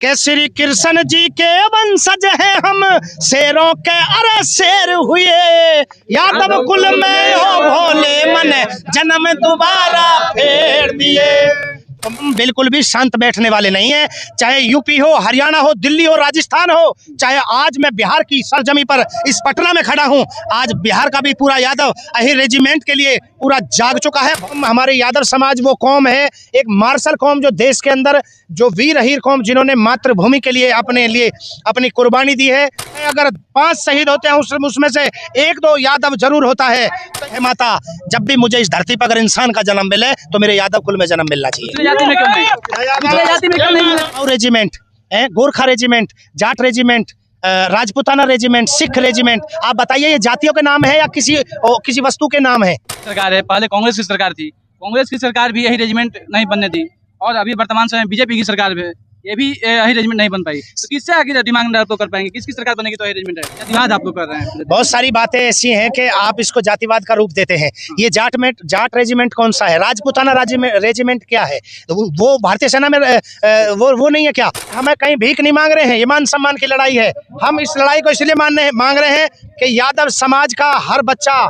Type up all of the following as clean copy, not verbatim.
के श्री कृष्ण जी के वंशज हैं हम, शेरों के अरे शेर हुए, यादव कुल में हो भोले मन जन्म दोबारा फेर दिए। हम बिल्कुल भी शांत बैठने वाले नहीं है, चाहे यूपी हो, हरियाणा हो, दिल्ली हो, राजस्थान हो, चाहे आज मैं बिहार की सरजमी पर इस पटना में खड़ा हूं। आज बिहार का भी पूरा यादव अहिर रेजिमेंट के लिए पूरा जाग चुका है। हमारे यादव समाज वो कौम है, एक मार्शल कौम, जो देश के अंदर जो वीर अहिर कौम जिन्होंने मातृभूमि के लिए अपनी कुर्बानी दी है। अगर 5 शहीद होते हैं उसमें से 1-2 यादव जरूर होता है। तो माता, जब भी मुझे इस धरती पर अगर इंसान का जन्म मिले तो मेरे यादव कुल में जन्म मिलना चाहिए। और regiment, Gorkha regiment, Jat regiment, Rajputana regiment, Sikh regiment, आप बताइए ये जातियों के नाम है या किसी वस्तु के नाम है? सरकार है, पहले कांग्रेस की सरकार थी, कांग्रेस की सरकार भी यही रेजिमेंट नहीं बनने दी, और अभी वर्तमान समय बीजेपी की सरकार भी ये भी यही रेजिमेंट नहीं बन पाई। तो किससे आगे डिमांड आप लोग कर पाएंगे? किसकी सरकार बनेगी तो यही रेजिमेंट है? जातिवाद आप लोग कर रहे हैं। बहुत सारी बातें ऐसी हैं कि आप इसको जातिवाद का रूप देते हैं। ये जाट रेजिमेंट कौन सा है? राजपुताना रेजिमेंट क्या है? वो भारतीय सेना में वो नहीं है क्या? हमें कहीं भीख नहीं मांग रहे हैं, ये मान सम्मान की लड़ाई है। हम इस लड़ाई को इसलिए मांग रहे हैं कि यादव समाज का हर बच्चा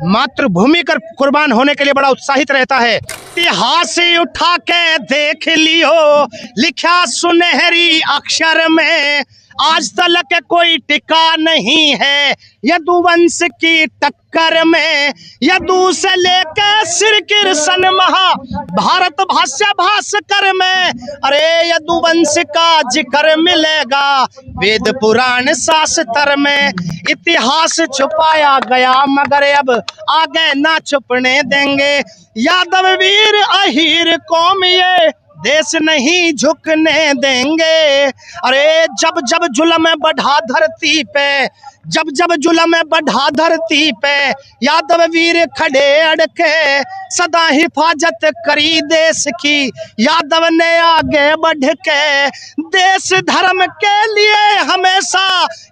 मातृभूमि कर कुर्बान होने के लिए बड़ा उत्साहित रहता है। इतिहास उठा के देख लियो, लिखा सुनहरी अक्षर में, आज तक कोई टिका नहीं है यदुवंश की टक्कर में। यदु से लेके श्री कृष्ण महाभारत भाष्य भास्कर में, अरे यदुवंश का जिक्र मिलेगा वेद पुराण शास्त्र में। इतिहास छुपाया गया मगर अब आगे ना छुपने देंगे, यादव वीर अहिर कौम ये देश नहीं झुकने देंगे। अरे जब जब जुल्म बढ़ा धरती पे, जब जुल्म बढ़ा धरती पे, यादव वीर खड़े अड़के, सदा हिफाजत करी देश की, यादव ने आगे बढ़ के, देश धर्म के लिए हमेशा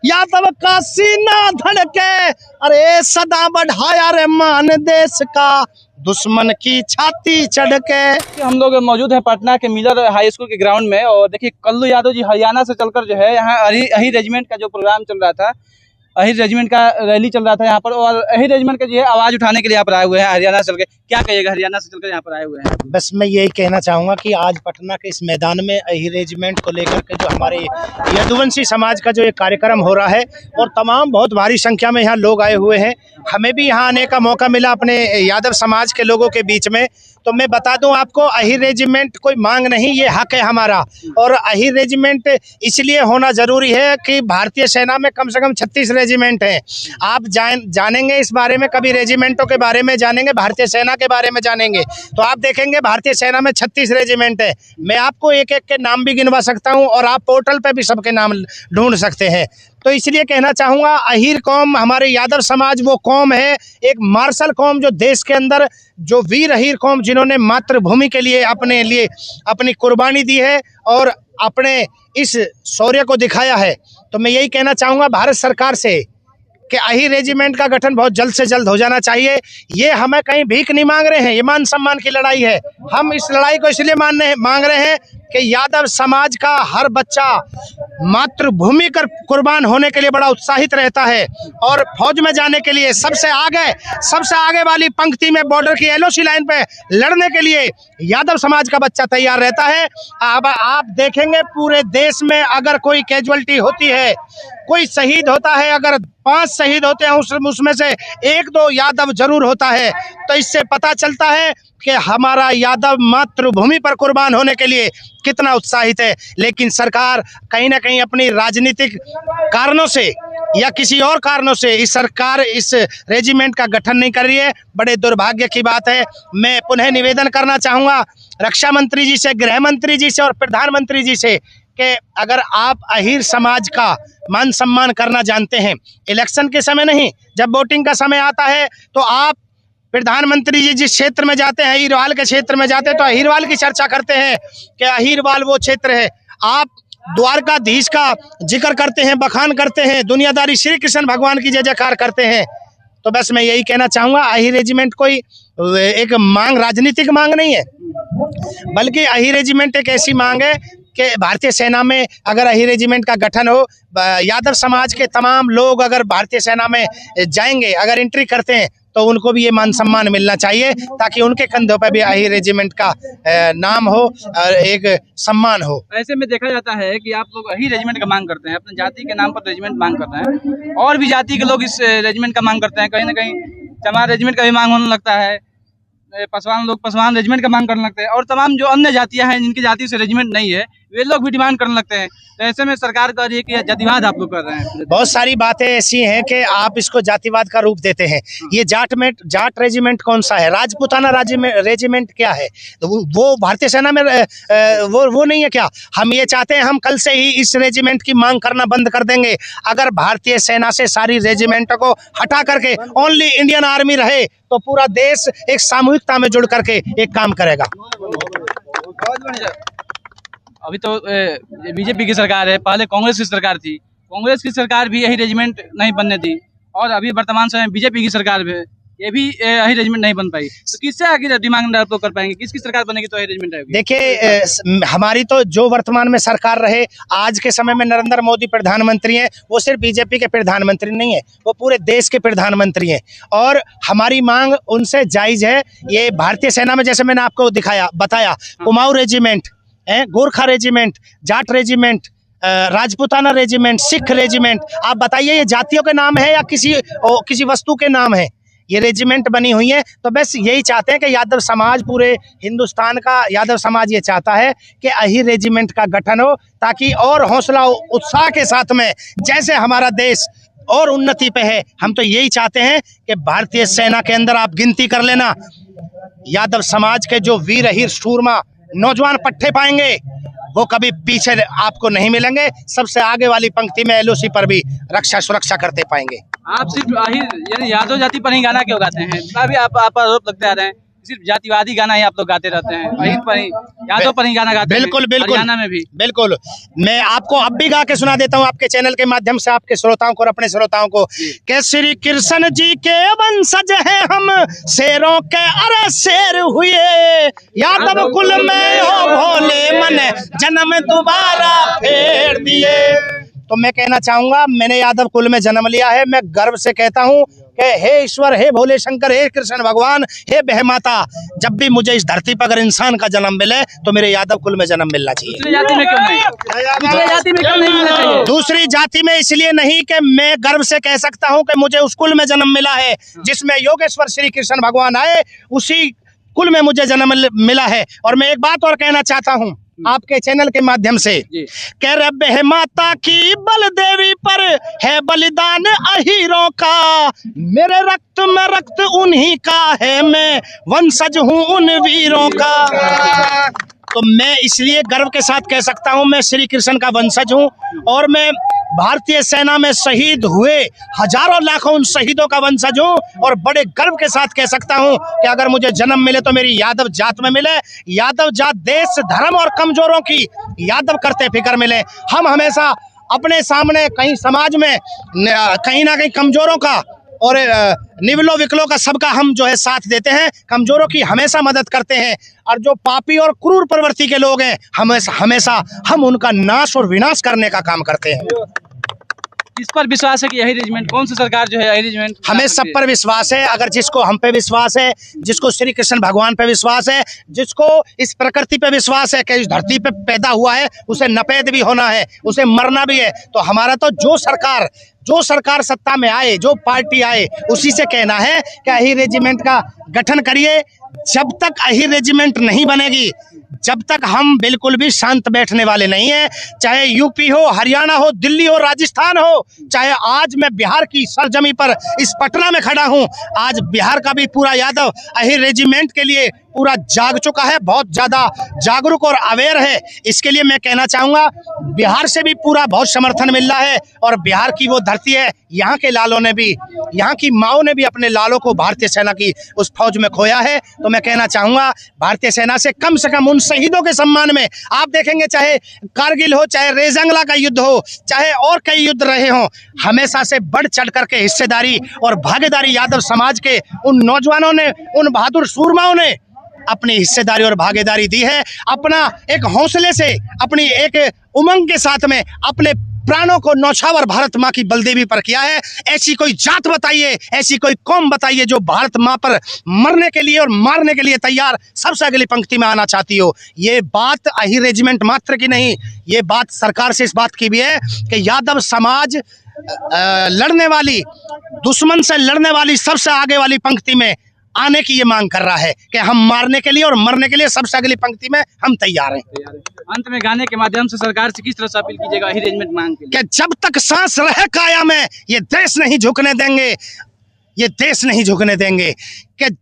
यादव का सीना धड़के। अरे सदा बढ़ाया रे मान देश का, दुश्मन की छाती चढ़ के। हम लोग मौजूद हैं पटना के मिलर हाई स्कूल के ग्राउंड में, और देखिए कल्लू यादव जी हरियाणा से चलकर जो है यहाँ अहिर रेजिमेंट का जो प्रोग्राम चल रहा था, अहिर रेजिमेंट का रैली चल रहा था यहाँ पर, और अहिर रेजिमेंट का जो है आवाज उठाने के लिए यहाँ पर आए हुए हैं हरियाणा से चलकर। क्या कहिएगा, हरियाणा से चलकर यहाँ पर आए हुए हैं? बस मैं यही कहना चाहूँगा कि आज पटना के इस मैदान में अहिर रेजिमेंट को लेकर के जो हमारे यदुवंशी समाज का जो ये कार्यक्रम हो रहा है, और तमाम बहुत भारी संख्या में यहाँ लोग आए हुए हैं। हमें भी यहाँ आने का मौका मिला अपने यादव समाज के लोगों के बीच में। तो मैं बता दूं आपको, अहिर रेजिमेंट कोई मांग नहीं, ये हक है हमारा। और अहिर रेजिमेंट इसलिए होना जरूरी है कि भारतीय सेना में कम से कम 36 रेजिमेंट हैं। आप जानेंगे इस बारे में, कभी रेजिमेंटों के बारे में जानेंगे, भारतीय सेना के बारे में जानेंगे, तो आप देखेंगे भारतीय सेना में 36 रेजिमेंट है। मैं आपको एक एक के नाम भी गिनवा सकता हूँ, और आप पोर्टल पे भी सबके नाम ढूंढ सकते हैं। तो इसलिए कहना चाहूँगा, अहिर कौम, हमारे यादव समाज वो कौम है, एक मार्शल कौम, जो देश के अंदर जो वीर अहिर कौम जिन्होंने मातृभूमि के लिए अपनी कुर्बानी दी है और अपने इस शौर्य को दिखाया है। तो मैं यही कहना चाहूँगा भारत सरकार से कि अहिर रेजिमेंट का गठन बहुत जल्द से जल्द हो जाना चाहिए। ये हमें कहीं भीख नहीं मांग रहे हैं, ये मान सम्मान की लड़ाई है। हम इस लड़ाई को इसलिए मांग रहे हैं कि यादव समाज का हर बच्चा मातृभूमि कर कुर्बान होने के लिए बड़ा उत्साहित रहता है, और फौज में जाने के लिए सबसे आगे वाली पंक्ति में बॉर्डर की एलओसी लाइन पे लड़ने के लिए यादव समाज का बच्चा तैयार रहता है। अब आप देखेंगे पूरे देश में अगर कोई कैजुअलिटी होती है, कोई शहीद होता है, अगर 5 शहीद होते हैं उसमें से 1-2 यादव जरूर होता है। तो इससे पता चलता है कि हमारा यादव मातृभूमि पर कुर्बान होने के लिए कितना उत्साहित है। लेकिन सरकार कहीं ना कहीं अपनी राजनीतिक कारणों से या किसी और कारणों से इस रेजिमेंट का गठन नहीं कर रही है। बड़े दुर्भाग्य की बात है। मैं पुनः निवेदन करना चाहूँगा रक्षा मंत्री जी से, गृह मंत्री जी से और प्रधानमंत्री जी से कि अगर आप अहिर समाज का मान सम्मान करना जानते हैं, इलेक्शन के समय नहीं, जब वोटिंग का समय आता है तो आप प्रधानमंत्री जी जिस क्षेत्र में जाते हैं, अहिरवाल के क्षेत्र में जाते हैं, तो अहिरवाल की चर्चा करते हैं कि अहिरवाल वो क्षेत्र है। आप द्वारकाधीश का जिक्र करते हैं, बखान करते हैं, दुनियादारी श्री कृष्ण भगवान की जय जयकार करते हैं। तो बस मैं यही कहना चाहूँगा, अहिर रेजिमेंट कोई एक मांग, राजनीतिक मांग नहीं है, बल्कि अहिर रेजिमेंट एक ऐसी मांग है कि भारतीय सेना में अगर अही रेजिमेंट का गठन हो, यादव समाज के तमाम लोग अगर भारतीय सेना में जाएंगे, अगर एंट्री करते हैं तो उनको भी ये मान सम्मान मिलना चाहिए, ताकि उनके कंधों पर भी अही रेजिमेंट का नाम हो और एक सम्मान हो। ऐसे में देखा जाता है कि आप लोग अही रेजिमेंट का मांग करते हैं, अपने जाति के नाम पर रेजिमेंट मांग करते हैं, और भी जाति के लोग इस रेजिमेंट का मांग करते हैं। कहीं ना कहीं चमार रेजिमेंट का भी मांग होने लगता है, पासवान लोग पासवान रेजिमेंट का मांग करने लगते हैं, और तमाम जो अन्य जातियां हैं जिनकी जाति से रेजिमेंट नहीं है वे लोग भी डिमांड करने लगते हैं। तो ऐसे में सरकार कह रही है कि जातिवाद आप लोग कर रहे हैं। बहुत सारी बातें ऐसी हैं कि आप इसको जातिवाद का रूप देते हैं। ये जाट रेजिमेंट कौन सा है? राजपूताना रेजिमेंट क्या है? तो वो भारतीय सेना में वो नहीं है क्या? हम ये चाहते हैं, हम कल से ही इस रेजिमेंट की मांग करना बंद कर देंगे। अगर भारतीय सेना से सारी रेजिमेंटों को हटा करके ओनली इंडियन आर्मी रहे तो पूरा देश एक सामूहिकता में जुड़ करके एक काम करेगा। अभी तो बीजेपी की सरकार है, पहले कांग्रेस की सरकार थी, कांग्रेस की सरकार भी यही रेजिमेंट नहीं बनने दी, और अभी वर्तमान समय बीजेपी की सरकार भी ये भी यही रेजिमेंट नहीं बन पाई। तो किससे आगे डिमांड आप लोग कर पाएंगे? किसकी सरकार बनेगी तो यही रेजिमेंट आएगी? देखिए, हमारी तो जो वर्तमान में सरकार रहे, आज के समय में नरेंद्र मोदी प्रधानमंत्री हैं, वो सिर्फ बीजेपी के प्रधानमंत्री नहीं है, वो पूरे देश के प्रधानमंत्री हैं, और हमारी मांग उनसे जायज़ है। ये भारतीय सेना में जैसे मैंने आपको बताया, Kumaon regiment, Gorkha regiment, Jat regiment, Rajputana regiment, Sikh regiment, आप बताइए ये जातियों के नाम है या किसी वस्तु के नाम है? ये रेजिमेंट बनी हुई है। तो बस यही चाहते हैं कि यादव समाज, पूरे हिंदुस्तान का यादव समाज ये चाहता है कि अही रेजिमेंट का गठन हो, ताकि और हौसला उत्साह के साथ में, जैसे हमारा देश और उन्नति पे है, हम तो यही चाहते हैं कि भारतीय सेना के अंदर आप गिनती कर लेना, यादव समाज के जो वीर हीर सूरमा नौजवान पट्टे पाएंगे, वो कभी पीछे आपको नहीं मिलेंगे। सबसे आगे वाली पंक्ति में एलओसी पर भी रक्षा सुरक्षा करते पाएंगे। आप सिर्फ आहिर यानी यादव जाति पर ही गाना क्यों गाते हैं? अभी आप आरोप लगते आ रहे हैं सिर्फ जातिवादी गाना ही आप लोग गाते रहते हैं, आहिर पर ही, यादव पर ही गाना गाते हैं। बिल्कुल हरियाणा में भी बिल्कुल। मैं आपको अब भी गा के सुना देता हूँ आपके चैनल के माध्यम से, आपके श्रोताओं को और अपने श्रोताओं को, कि श्री कृष्ण जी के वंशज हैं हम, शेरों के अरे शेर हुए, यादव कुल में हो भोले मन, जन्म दोबारा फेर दिए। तो मैं कहना चाहूंगा, मैंने यादव कुल में जन्म लिया है। मैं गर्व से कहता हूं कि हे ईश्वर, हे भोले शंकर, हे कृष्ण भगवान, हे बहमाता, जब भी मुझे इस धरती पर अगर इंसान का जन्म मिले तो मेरे यादव कुल में जन्म मिलना चाहिए। दूसरी जाति में क्यों नहीं? दूसरी जाति में क्यों नहीं मिलना चाहिए? दूसरी जाति में इसलिए नहीं कि मैं गर्व से कह सकता हूं कि मुझे उस कुल में जन्म मिला है जिसमें योगेश्वर श्री कृष्ण भगवान आए, उसी कुल में मुझे जन्म मिला है। और मैं एक बात और कहना चाहता हूं आपके चैनल के माध्यम से, कह रहे बहमाता की बलदेवी पर है बलिदान अहीरों का, मेरे रक्त में रक्त उन्हीं का है, मैं वंशज हूँ उन वीरों का। तो मैं इसलिए गर्व के साथ कह सकता हूँ मैं श्री कृष्ण का वंशज हूँ, और मैं भारतीय सेना में शहीद हुए हजारों लाखों उन शहीदों का वंशज हूँ, और बड़े गर्व के साथ कह सकता हूँ कि अगर मुझे जन्म मिले तो मेरी यादव जात में मिले। यादव जात देश, धर्म और कमजोरों की यादव करते फिक्र मिले। हम हमेशा अपने सामने कहीं समाज में कहीं ना कहीं कमजोरों का और निवलो विकलों का सबका हम जो है साथ देते हैं, कमजोरों की हमेशा मदद करते हैं, और जो पापी और क्रूर प्रवृत्ति के लोग हैं हमेशा हम उनका नाश और विनाश करने का काम करते हैं। किस पर विश्वास है कि यही रेजिमेंट, कौन सी सरकार जो है यही रेजिमेंट? हमें सब पर विश्वास है। अगर जिसको हम पे विश्वास है, जिसको श्री कृष्ण भगवान पे विश्वास है, जिसको इस प्रकृति पे विश्वास है कि इस धरती पे पैदा हुआ है उसे नपेद भी होना है, उसे मरना भी है, तो हमारा तो जो सरकार सत्ता में आए, जो पार्टी आए, उसी से कहना है कि अही रेजिमेंट का गठन करिए। जब तक अही रेजिमेंट नहीं बनेगी, जब तक हम बिल्कुल भी शांत बैठने वाले नहीं हैं। चाहे यूपी हो, हरियाणा हो, दिल्ली हो, राजस्थान हो, चाहे आज मैं बिहार की सरजमी पर इस पटना में खड़ा हूं, आज बिहार का भी पूरा यादव अही रेजिमेंट के लिए पूरा जाग चुका है, बहुत ज़्यादा जागरूक और अवेयर है। इसके लिए मैं कहना चाहूँगा, बिहार से भी पूरा बहुत समर्थन मिल रहा है, और बिहार की वो धरती है, यहाँ के लालों ने भी, यहाँ की माओ ने भी अपने लालों को भारतीय सेना की उस फौज में खोया है। तो मैं कहना चाहूँगा, भारतीय सेना से कम उन शहीदों के सम्मान में, आप देखेंगे चाहे कारगिल हो, चाहे रेजंगला का युद्ध हो, चाहे और कई युद्ध रहे हों, हमेशा से बढ़ चढ़ करके हिस्सेदारी और भागीदारी यादव समाज के उन नौजवानों ने, उन बहादुर सूरमाओं ने अपनी हिस्सेदारी और भागीदारी दी है। अपना एक हौसले से, अपनी एक उमंग के साथ में अपने प्राणों को नौछावर भारत माँ की बलदेवी पर किया है। ऐसी कोई जात बताइए, ऐसी कोई कौम बताइए जो भारत माँ पर मरने के लिए और मारने के लिए तैयार सबसे अगली पंक्ति में आना चाहती हो। ये बात अहिर रेजिमेंट मात्र की नहीं, ये बात सरकार से इस बात की भी है कि यादव समाज लड़ने वाली, दुश्मन से लड़ने वाली सबसे आगे वाली पंक्ति में आने की ये मांग कर रहा है कि हम मारने के लिए और मरने के लिए सबसे अगली पंक्ति में हम तैयार हैं। अंत में गाने के माध्यम से सरकार से किस तरह से अपील कीजिएगा अहिर रेजिमेंट मांग के लिए? कि जब तक सांस रहे काया में ये देश नहीं झुकने देंगे, ये देश नहीं झुकने देंगे। कि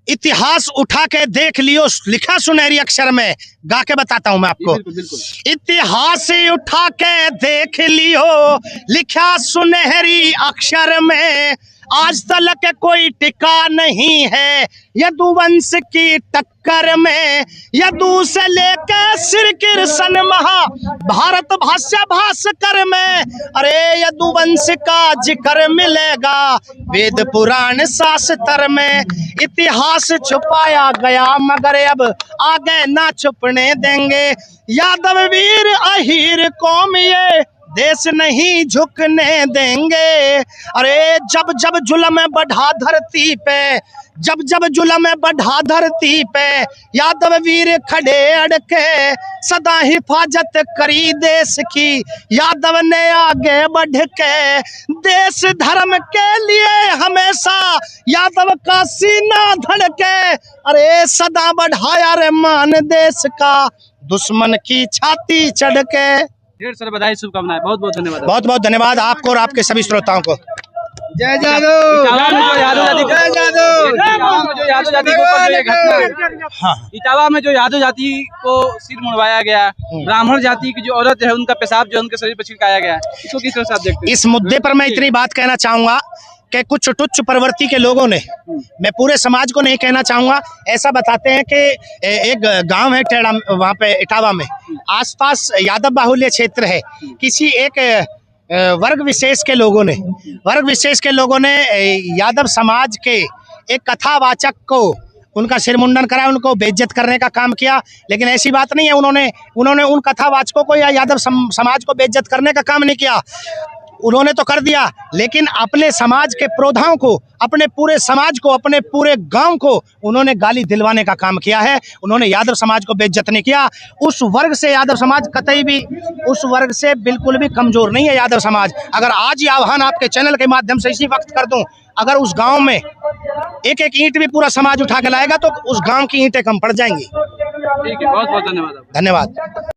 इतिहास उठा के देख लियो, लिखा सुनहरी अक्षर में, गा के बताता हूं मैं आपको। बिल्कुल, बिल्कुल। इतिहास उठा के देख लियो, लिखा सुनहरी अक्षर में, आज तक कोई टिका नहीं है यदुवंश की टक्कर में। यदु से लेके श्री कृष्ण महा भारत भाष्य भास्कर में, अरे यदुवंश का जिक्र मिलेगा वेद पुराण शास्त्र में। इतिहास छुपाया गया मगर अब आगे ना छुपने देंगे। यादव वीर अहिर कौम ये देश नहीं झुकने देंगे। अरे जब जब जुल्म बढ़ा धरती पे, जब जब जुल्म बढ़ा धरती पे, यादव वीर खड़े अड़के सदा हिफाजत करी देश की। यादव ने आगे बढ़ के देश धर्म के लिए हमेशा यादव का सीना धड़के। अरे सदा बढ़ाया रे मान देश का दुश्मन की छाती चढ़ के। ढेर सारी बधाई, शुभकामनाएं, बहुत बहुत धन्यवाद। बहुत बहुत धन्यवाद आपको और आपके सभी श्रोताओं को। जय जादव। इटावा में जो यादव जाति के ऊपर जो ये घटना है, हाँ, इटावा में जो यादव जाति को सिर मुड़वाया गया, ब्राह्मण जाति की जो औरत है उनका पेशाब जो उनके शरीर पर छिड़काया गया, इसको किस तरह से आप देखते हैं? इस मुद्दे पर मैं इतनी बात कहना चाहूंगा कि कुछ तुच्छ प्रवृत्ति के लोगों ने, मैं पूरे समाज को नहीं कहना चाहूंगा, ऐसा बताते हैं कि एक गांव है टेढ़ा, वहां पे इटावा में आसपास यादव बाहुल्य क्षेत्र है। किसी एक वर्ग विशेष के लोगों ने यादव समाज के एक कथावाचक को उनका सिर मुंडन करा, उनको बेइज्जत करने का काम किया। लेकिन ऐसी बात नहीं है, उन्होंने उन कथावाचकों को या यादव समाज को बेइज्जत करने का काम नहीं किया। उन्होंने तो कर दिया, लेकिन अपने समाज के प्रोधाओं को, अपने पूरे समाज को, अपने पूरे गांव को उन्होंने गाली दिलवाने का काम किया है। उन्होंने यादव समाज को बेइज्जत नहीं किया। उस वर्ग से यादव समाज कतई भी, उस वर्ग से बिल्कुल भी कमजोर नहीं है यादव समाज। अगर आज ही आह्वान आपके चैनल के माध्यम से इसी वक्त कर दूं, अगर उस गांव में एक एक ईंट भी पूरा समाज उठा के लाएगा तो उस गांव की ईंटें कम पड़ जाएंगी। ठीक है, बहुत बहुत धन्यवाद। धन्यवाद।